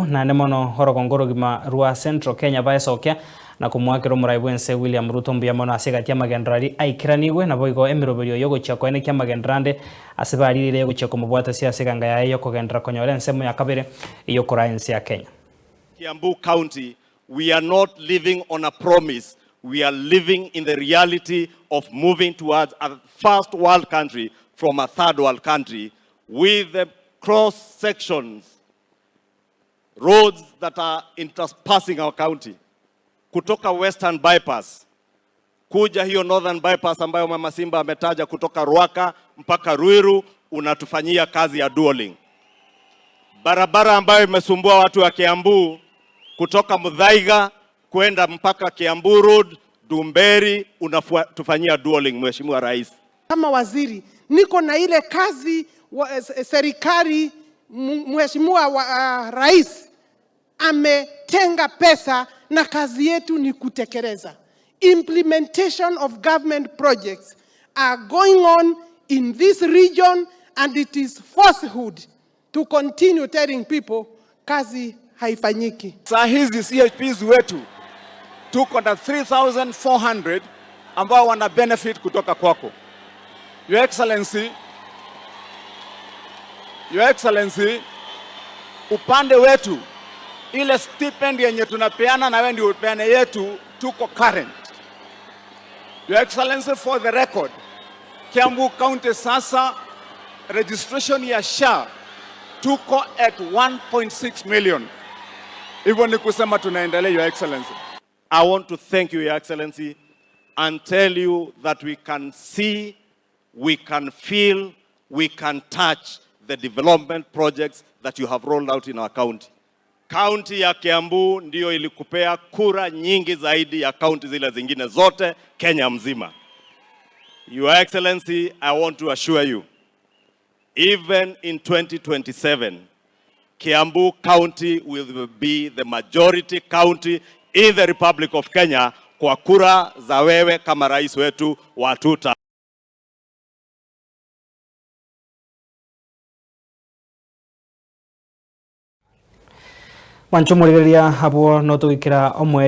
Kiambu na nemono horogongoro gima rua Central Kenya baesokia na kumwakiro muraibwense William Ruto mbiamono asigatia magendrari aikiranigwe na boigo emiroberio yo gochako ene kya magendrandi asibarire yo gochako mubwata sia siganga ya yo kogendra konyore nsemo ya kabere yo koraensi ya Kenya. Kiambu County, we are not living on a promise. We are living in the reality of moving towards a first world country from a third world country with the cross sections, roads that are interspersing our county. Kutoka Western Bypass, kuja hiyo Northern Bypass ambayo Mama Simba ametaja kutoka Ruaka mpaka Ruiru, unatufanyia kazi ya dualing. Barabara ambayo imesumbua watu wa Kiambu kutoka Muthaiga kwenda mpaka Kiambu Road, Dumberi, unatufanyia dualing, Mheshimiwa Rais. Kama waziri, niko na ile kazi serikali, Mheshimiwa Rais ametenga pesa na kazi yetu ni kutekeleza. Implementation of government projects are going on in this region and it is falsehood to continue telling people kazi haifanyiki. Saa hizi CHPs wetu tuko na 3,400 ambao wana benefit kutoka kwako. Your Excellency, upande wetu ile stipend yenye tunapeana na wewe ndio upeane yetu tuko current. Your Excellency, for the record, Kiambu County sasa registration ya SHA tuko at 1.6 million. Hivyo ni kusema tunaendelea, Your Excellency. I want to thank you, Your Excellency, and tell you that we can see, we can feel, we can touch the development projects that you have rolled out in our county. County ya Kiambu ndio ilikupea kura nyingi zaidi ya county zile zingine zote Kenya mzima. Your Excellency, I want to assure you, even in 2027, Kiambu County will be the majority county in the Republic of Kenya kwa kura za wewe kama rais wetu wa tuta. Wancho murigeria abo no tugikira omwe